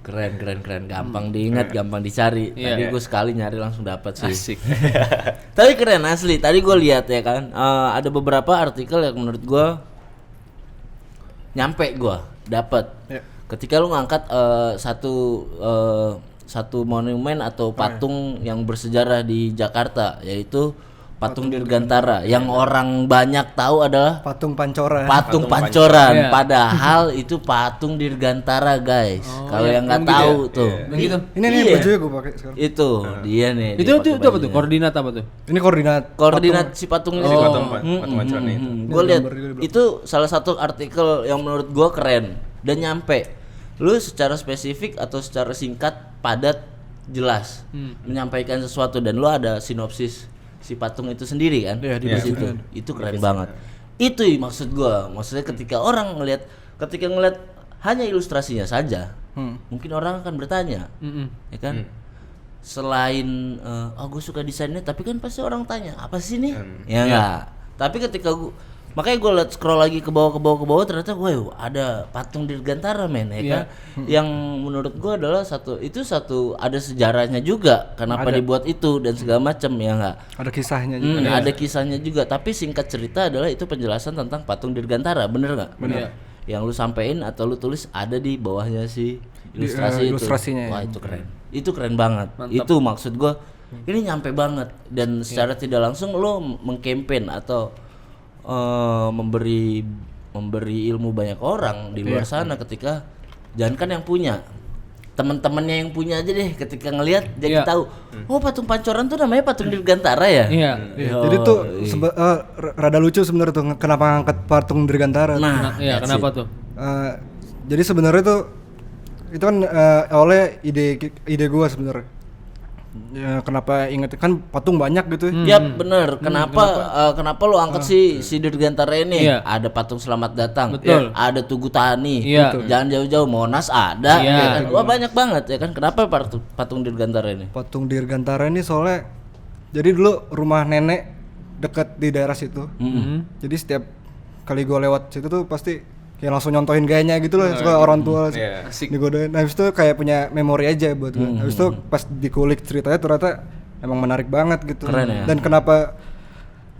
S2: Keren, gampang diingat, gampang dicari.
S4: Iya.
S2: Tadi gue sekali nyari langsung dapat sih.
S4: Asik.
S2: Tapi keren asli. Tadi gue lihat, ya kan, ada beberapa artikel yang menurut gue nyampe, gue dapat.
S1: Iya.
S2: Ketika lu ngangkat satu monumen atau patung yang bersejarah di Jakarta, yaitu patung Dirgantara, yang orang banyak tahu adalah
S1: Patung Pancoran.
S2: patung Pancoran.
S4: Iya.
S2: Padahal itu patung Dirgantara, guys. Kalau
S4: iya.
S2: yang nggak
S4: Gitu
S2: tahu
S4: ya?
S2: tuh.
S4: Begitu.
S1: Ini nih
S2: Iya.
S1: bajunya gue pakai sekarang.
S2: Itu dia nih.
S4: Itu
S2: dia pakai
S4: apa tuh?
S2: bajunya.
S4: Koordinat apa tuh?
S1: Ini koordinat
S2: Si patungnya.
S3: Si patung Pancoran itu.
S2: Gue lihat itu salah satu artikel yang menurut gue keren dan nyampe. lu secara spesifik atau secara singkat, padat, jelas menyampaikan sesuatu dan lu ada sinopsis si patung itu sendiri kan?
S1: Iya,
S2: Di situ. Itu keren banget. Itu maksud gua. Maksudnya ketika orang ngelihat hanya ilustrasinya saja, mungkin orang akan bertanya, ya kan? Selain gue suka desainnya, tapi kan pasti orang tanya apa sih nih? Ya enggak. Tapi ketika makanya gue liat scroll lagi ke bawah ternyata ada patung Dirgantara men ya kan, yang menurut gue adalah satu ada sejarahnya juga kenapa dibuat itu dan segala macam ya enggak.
S1: Ada kisahnya juga.
S2: Ada kisahnya juga, tapi singkat cerita adalah itu penjelasan tentang patung Dirgantara, bener nggak?
S1: Bener.
S2: Yang lu sampein atau lu tulis ada di bawahnya si ilustrasi itu.
S1: Ilustrasinya.
S2: Wah itu keren. Itu keren banget. Mantap. Itu maksud gua ini nyampe banget dan secara tidak langsung lo mengkampen atau memberi ilmu banyak orang di luar sana ketika jangankan yang punya, teman-temannya yang punya aja deh ketika ngelihat jadi tahu patung Pancoran tuh namanya patung Dirgantara ya.
S1: Jadi tuh rada lucu sebenarnya tuh kenapa ngangkat patung Dirgantara.
S2: Nah,
S4: kenapa tuh?
S1: Jadi sebenarnya tuh itu kan oleh ide gua sebenarnya. Ya, kenapa inget kan patung banyak gitu.
S2: Yap, bener. Kenapa lo angkat si Dirgantara ini? Ada patung Selamat Datang, ada Tugu Tani, jangan jauh-jauh Monas ada, ya kan? Wah banyak banget ya kan. Kenapa patung Dirgantara ini?
S1: Patung Dirgantara ini soalnya jadi dulu rumah nenek dekat di daerah situ. Jadi setiap kali gua lewat situ tuh pasti kayak langsung nyontohin gayanya gitu loh, suka orang tua digodain. Habis itu kayak punya memori aja buat gue. Habis itu pas dikulik ceritanya ternyata emang menarik banget gitu.
S2: Keren ya.
S1: Dan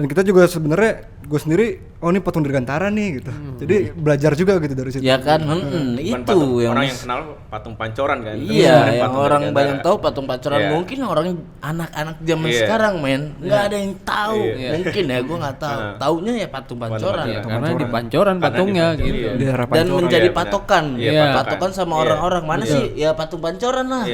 S1: kita juga sebenarnya gue sendiri ini patung Dirgantara nih gitu. Jadi belajar juga gitu dari situ.
S2: Ya kan, itu yang
S3: orang yang kenal patung Pancoran kan.
S2: Iya, yang orang banyak tahu patung Pancoran. Mungkin orang anak-anak zaman sekarang men nggak ada yang tahu. Mungkin ya gue nggak tahu. Taunya ya patung Pancoran.
S4: Karena di Pancoran patungnya gitu.
S2: Dan menjadi patokan, patokan sama orang-orang mana sih ya patung Pancoran lah.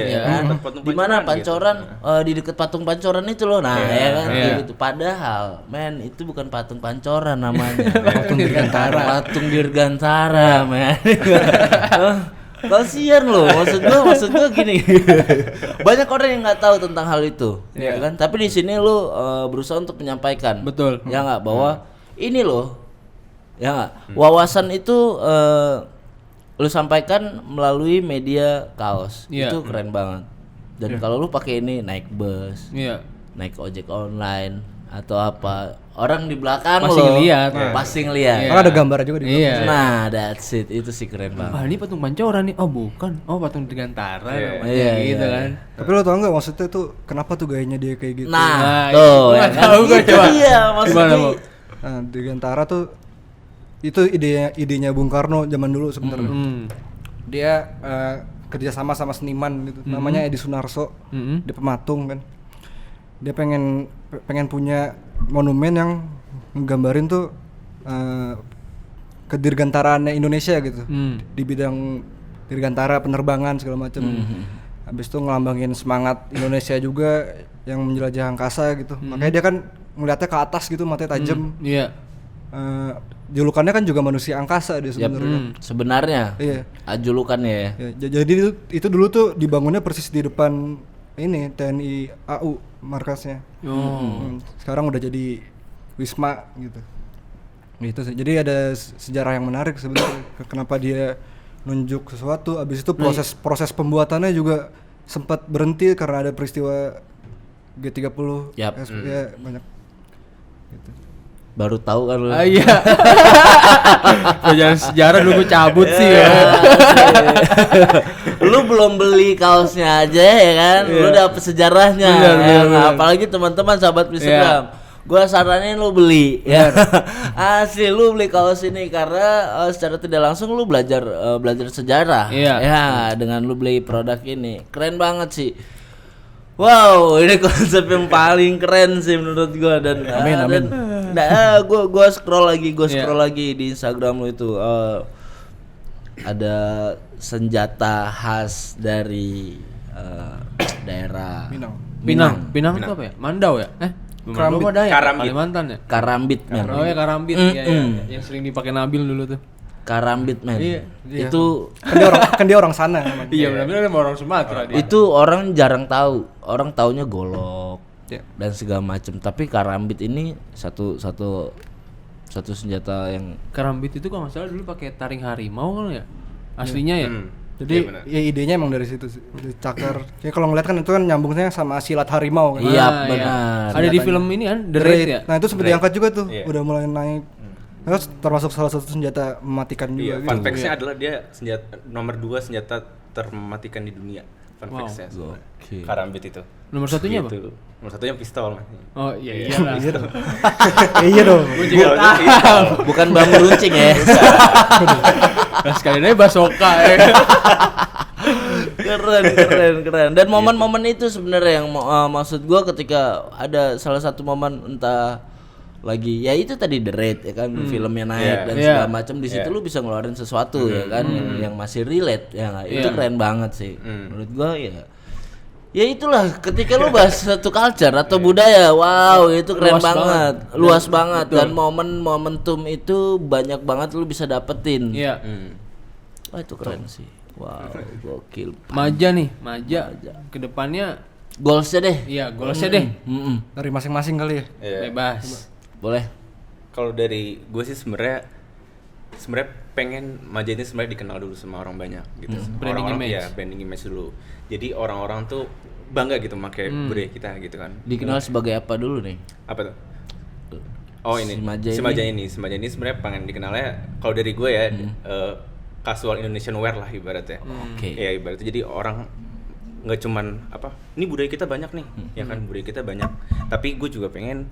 S2: Di mana Pancoran di dekat patung Pancoran itu loh. Nah ya kan gitu. Padahal men itu bukan patung Pancoran namanya.
S1: Patung Dirgantara.
S2: Patung Dirgantara, men. Kasian loh, maksud gua gini. Banyak orang yang nggak tahu tentang hal itu, ya kan? Tapi di sini lu berusaha untuk menyampaikan.
S4: Betul.
S2: Ya nggak, bahwa ini loh, ya nggak. Wawasan itu lu sampaikan melalui media kaos. Itu keren banget. Dan kalau lu pakai ini naik bus, naik ojek online atau apa, orang di belakang pasti ngeliat.
S1: Karena ada gambar juga di belakang.
S2: Nah, that's it. Itu sih keren banget.
S4: Ini patung Pancoran nih. Oh, bukan. Oh, patung Dirgantara namanya gitu kan.
S1: Tapi lo tau nggak maksudnya tuh kenapa tuh gayanya dia kayak gitu?
S2: Nah, tuh ya kan. Itu dia maksudnya.
S1: Nah, Dirgantara tuh itu idenya Bung Karno zaman dulu sebenarnya. Dia kerjasama sama seniman gitu. Namanya Edi Sunarso. Dia pematung kan. Dia pengen punya monumen yang nggambarin tuh kedirgantaraannya Indonesia gitu. Di bidang dirgantara, penerbangan segala macam. Habis itu ngelambangin semangat Indonesia juga yang menjelajah angkasa gitu. Makanya dia kan ngeliatnya ke atas gitu, matanya tajam. Julukannya kan juga manusia angkasa dia sebenarnya.
S2: Sebenarnya. Julukannya ya.
S1: Jadi itu dulu tuh dibangunnya persis di depan ini TNI AU markasnya. Sekarang udah jadi Wisma gitu. Gitu sih. Jadi ada sejarah yang menarik sebenarnya kenapa dia nunjuk sesuatu. Abis itu proses pembuatannya juga sempat berhenti karena ada peristiwa G30. Ya banyak. Gitu.
S2: Baru tahu kan lu.
S4: Iya. Pelajaran sejarah dulu gue cabut sih ya.
S2: Lu belum beli kaosnya aja ya kan. Lu dapet sejarahnya. Bener. Apalagi teman-teman sahabat Instagram. Gua saranin lu beli ya. Asli lu beli kaos ini karena secara tidak langsung lu belajar sejarah. Ya, dengan lu beli produk ini. Keren banget sih. Wow, ini konsep yang paling keren sih menurut gua dan amin. Gua scroll lagi di Instagram lu itu ada senjata khas dari daerah
S4: Pinang itu apa ya? Mandau ya? Kalimantan ya?
S2: Karambit.
S4: Oh ya Karambit ya. Yang sering dipakai Nabil dulu tuh.
S2: Karambit men.
S4: Iya.
S2: Itu
S1: Kan dia orang sana emang.
S4: Iya benar-benar orang Sumatera dia.
S2: itu orang jarang tahu. Orang taunya golok
S1: Iya.
S2: dan segala macam. Tapi karambit ini satu senjata yang
S4: Karambit itu kalau nggak salah dulu pakai taring harimau kan ya? Aslinya ya?
S1: Jadi ya idenya emang dari situ sih. Dari cakar. Ya kalau ngeliat kan itu kan nyambungnya sama silat harimau kan.
S2: Iya,
S4: Ah,
S2: benar.
S4: Ada di film ini kan The Raid ya?
S1: Nah, itu sempat diangkat juga tuh.
S3: Iya.
S1: Udah mulai naik. Terus termasuk salah satu senjata mematikan juga
S3: Iya,
S1: gitu.
S3: fun fact-nya adalah dia senjata nomor 2 senjata termematikan di dunia. Fun
S4: Wow.
S3: fact-nya sebenarnya.
S2: Oke.
S3: Karambit itu.
S4: Nomor satunya apa?
S3: Gitu. Nomor satunya pistol.
S4: Oh iya iyalah.
S1: Iya dong.
S2: Bukan bambu runcing ya.
S4: Nah, sekalian aja basoka ya.
S2: keren. Dan momen-momen itu sebenarnya yang maksud gua ketika ada salah satu momen entah lagi ya itu tadi The Raid ya kan filmnya naik dan segala macam di situ lu bisa ngeluarin sesuatu ya kan yang masih relate ya nggak? Itu keren banget sih menurut gua ya itulah ketika lu bahas satu culture atau budaya wow itu keren luas banget dan momentum itu banyak banget lu bisa dapetin.
S4: Iya.
S2: Wah itu keren sih. Wow, gokil.
S4: Maja kedepannya
S2: Goalsnya deh.
S4: iya goalsnya deh.
S1: Dari masing-masing kali ya.
S4: Bebas.
S2: Boleh.
S3: Kalau dari gue sih sebenarnya pengen Maja ini sebenarnya dikenal dulu sama orang banyak gitu.
S4: Branding
S3: Orang-orang
S4: image.
S3: ya branding image dulu. Jadi orang-orang tuh bangga gitu pakai budaya kita gitu kan.
S2: Dikenal sebagai apa dulu nih?
S3: Apa tuh? Oh ini
S2: Si Maja
S3: ini sebenarnya pengen dikenalnya kalau dari gue ya casual Indonesian wear lah ibaratnya.
S2: Oke.
S3: Ya ibaratnya jadi orang nggak cuman apa ini budaya kita banyak nih ya kan budaya kita banyak tapi gue juga pengen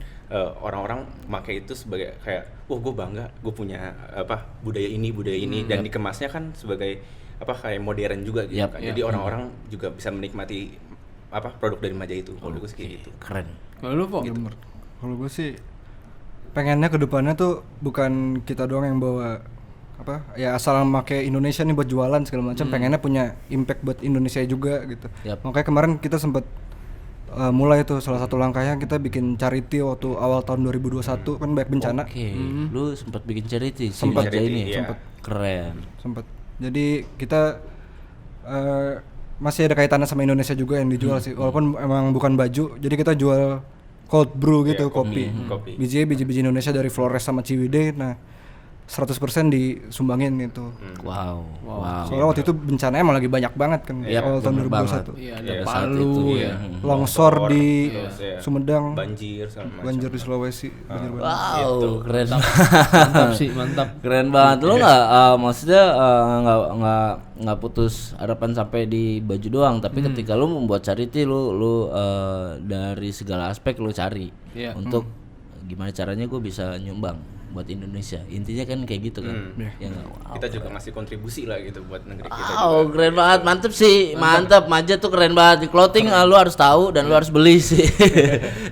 S3: orang-orang pakai itu sebagai kayak wah gue bangga gue punya apa budaya ini dan dikemasnya kan sebagai apa kayak modern juga gitu kan jadi orang-orang juga bisa menikmati apa produk dari Maja itu kalau gue sih kayak gitu.
S2: Keren.
S4: Kalau lu kok?
S1: Kalau gue sih pengennya ke depannya tuh bukan kita doang yang bawa apa ya asal make Indonesia nih buat jualan segala macam pengennya punya impact buat Indonesia juga gitu. Makanya kemarin kita sempat mulai tuh salah satu langkahnya kita bikin charity waktu awal tahun 2021 kan banyak bencana.
S2: Oke. Lu sempat bikin charity
S3: Sempat
S2: ini
S3: iya.
S2: sempat keren.
S1: Sempat. Jadi kita masih ada kaitannya sama Indonesia juga yang dijual sih walaupun emang bukan baju. Jadi kita jual cold brew gitu kopi. Biji Indonesia dari Flores sama Ciwidey. Nah 100% disumbangin gitu.
S2: Wow.
S1: Soalnya waktu itu bencana emang lagi banyak banget kan awal tahun 2021.
S4: Iya ada Palu ya.
S1: Longsor di
S3: Terus,
S1: Sumedang,
S3: banjir segala macam.
S1: banjir di Sulawesi, banjir banget.
S2: Wow, keren.
S4: Mantap sih, mantap.
S2: Keren banget. Lu nggak maksudnya nggak putus harapan sampai di baju doang, tapi ketika lu membuat charity lu dari segala aspek lu cari untuk gimana caranya gue bisa nyumbang buat Indonesia. Intinya kan kayak gitu kan. Ya, wow,
S3: Kita juga ngasih kontribusi lah gitu buat negeri kita.
S2: wow, keren banget. Mantep sih. Mantap. Maja tuh keren banget. Di clothing lu harus tahu dan lu harus beli sih.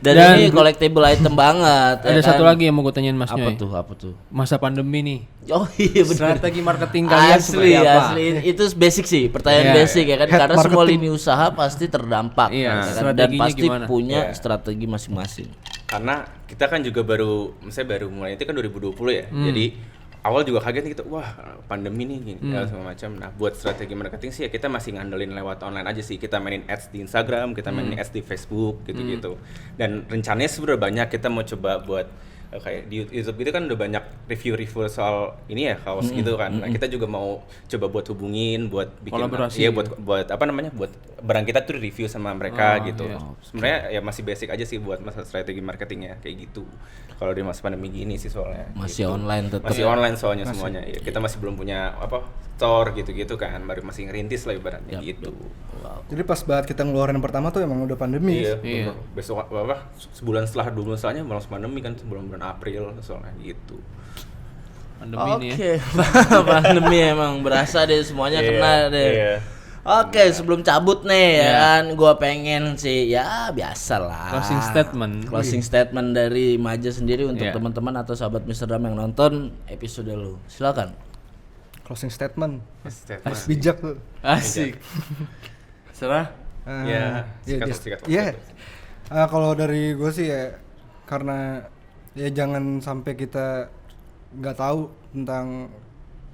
S2: dan ini collectible item banget.
S4: Ada satu lagi yang mau gue tanyain Mas Nyoy.
S2: Apa tuh?
S4: Masa pandemi nih.
S2: Oh iya benar.
S4: Strategi marketing kalian seperti apa?
S2: Asli. Itu basic sih. Pertanyaan basic ya kan. Karena semua lini usaha pasti terdampak.
S4: Iya,
S2: ya kan? Dan
S4: strateginya
S2: pasti
S4: gimana?
S2: punya strategi masing-masing.
S3: Karena kita kan juga baru mulai itu kan 2020 ya. Jadi awal juga kaget nih gitu, wah pandemi nih gini segala macam. Nah, buat strategi marketing sih ya kita masih ngandelin lewat online aja sih. Kita mainin ads di Instagram, kita mainin ads di Facebook gitu-gitu. Dan rencananya sebenarnya banyak kita mau coba buat kayak di YouTube itu kan udah banyak review soal ini ya kaos gitu kan. Nah, kita juga mau coba buat hubungin buat bikin
S4: kolaborasi.
S3: buat apa namanya? Buat barang kita tuh review sama mereka gitu. Sebenarnya ya masih basic aja sih buat masa strategi marketingnya kayak gitu. Kalau di masa pandemi gini sih soalnya.
S2: Masih
S3: gitu.
S2: online tetap.
S3: Masih online soalnya semuanya. Ya, kita masih belum punya apa store gitu-gitu kan. Baru masih ngerintis lah ibaratnya gitu.
S2: Wow.
S1: Jadi pas banget kita ngeluarin yang pertama tuh emang udah pandemi.
S3: Iya. Besok apa? Sebulan setelah 2 bulan setelahnya malah pandemi kan bulan April soalnya gitu.
S4: Pandemi nih ya.
S2: Oke, pandemi emang berasa deh semuanya kena deh.
S3: Iya.
S2: Oke, sebelum cabut nih ya kan, gua pengen sih ya biasa lah. Closing statement dari Maja sendiri untuk teman-teman atau sahabat Mr. Dam yang nonton episode lu. Silakan.
S1: Closing statement.
S3: Statement.
S1: Bijak tuh.
S4: Asik. Serah.
S3: Sikat.
S1: Iya. Kalau dari gue sih ya karena ya jangan sampai kita nggak tahu tentang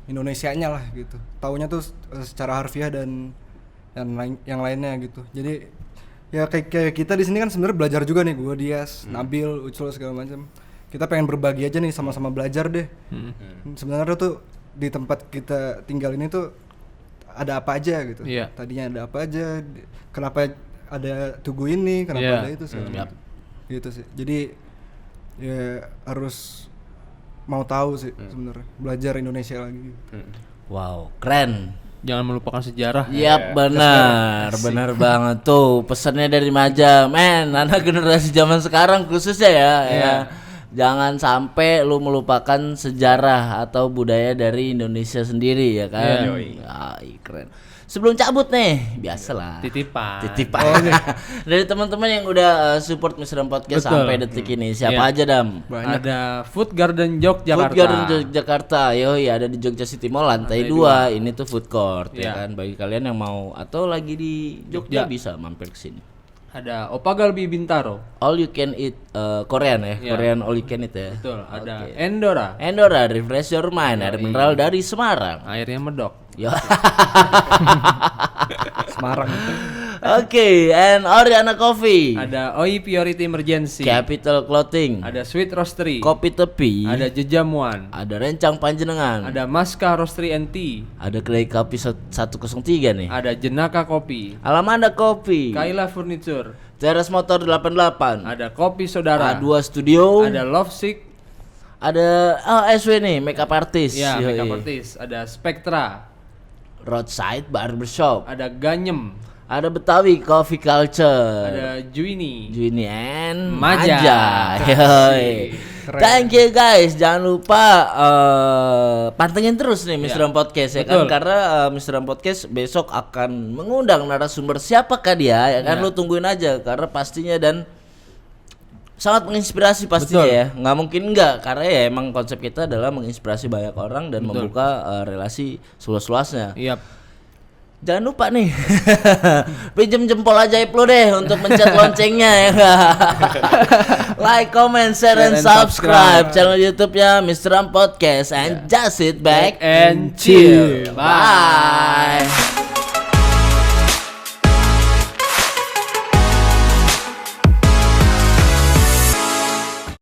S1: Indonesianya lah gitu. Taunya tuh secara harfiah dan yang lainnya gitu. Jadi ya kayak kita di sini kan sebenarnya belajar juga nih, gua, Dias, Nabil, Ucul segala macam. Kita pengen berbagi aja nih, sama-sama belajar deh. Sebenarnya tuh di tempat kita tinggal ini tuh ada apa aja gitu. Tadinya ada apa aja, kenapa ada Tugu ini, kenapa ada itu segala gitu sih. Jadi ya harus mau tahu sih sebenarnya, belajar Indonesia lagi.
S2: Wow, keren.
S4: Jangan melupakan sejarah.
S2: Iya benar banget tuh pesannya dari Maja, men. Anak generasi zaman sekarang khususnya ya. Jangan sampai lu melupakan sejarah atau budaya dari Indonesia sendiri ya kan. Keren. Sebelum cabut nih, biasalah.
S4: Titipan.
S2: Dari teman-teman yang udah support Misram Podcast sampai detik ini. Siapa aja, Dam?
S4: Banyak. Ada Food Garden Yogyakarta.
S2: Food Garden Yogyakarta. Yoi, ada di Jogja City Mall lantai 2. Ini tuh food court ya kan. Bagi kalian yang mau atau lagi di Jogja bisa mampir ke sini.
S4: Ada Opagalbi Bintaro.
S2: All you can eat Korean ya. Korean all you can eat ya.
S4: Betul. Ada
S2: Endora, refresh your mind. Air mineral dari Semarang.
S4: Airnya medok.
S2: Ya.
S1: Semarang.
S2: Oke, and Oriana Coffee.
S4: Ada OI Purity Emergency.
S2: Capital Clothing.
S4: Ada Sweet Roastery.
S2: Kopi Tepi.
S4: Ada Jejamuan.
S2: Ada Rencang Panjenengan.
S4: Ada Maska Roastery and Tea.
S2: Ada Kedai Kopi 103 nih.
S4: Ada Jenaka Kopi.
S2: Alamanda Kopi.
S4: Kaila Furniture.
S2: Teras Motor 88.
S4: Ada Kopi Saudara.
S2: A2 Studio.
S4: Ada Lovesick.
S2: Ada SW nih, makeup artist.
S4: Ya, makeup artist. Ada Spectra.
S2: Roadside Barbershop.
S4: Ada Ganyem.
S2: Ada Betawi Coffee Culture.
S4: Ada Juini
S2: and
S4: Maja.
S2: Yoi. Thank you guys. Jangan lupa pantengin terus nih Misram Podcast ya kan, karena Misram Podcast besok akan mengundang narasumber siapakah dia ya kan. Lu tungguin aja karena pastinya dan sangat menginspirasi pastinya ya. Nggak mungkin enggak, karena ya emang konsep kita adalah menginspirasi banyak orang dan membuka relasi seluas-luasnya. Jangan lupa nih pinjem jempol ajaib lu deh untuk mencet loncengnya ya. Like, comment, share, and subscribe channel YouTube-nya Misram Podcast and just sit back
S4: and chill.
S2: Bye.